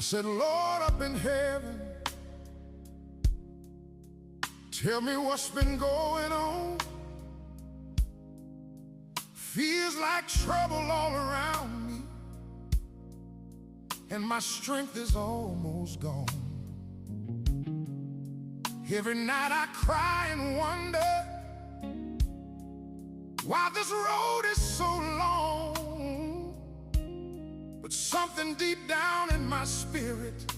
said, Lord, up in heaven, tell me what's been going on. Feels like trouble all around me, and my strength is almost gone. Every night I cry and wonder why this road is so long. But something deep down in my spirit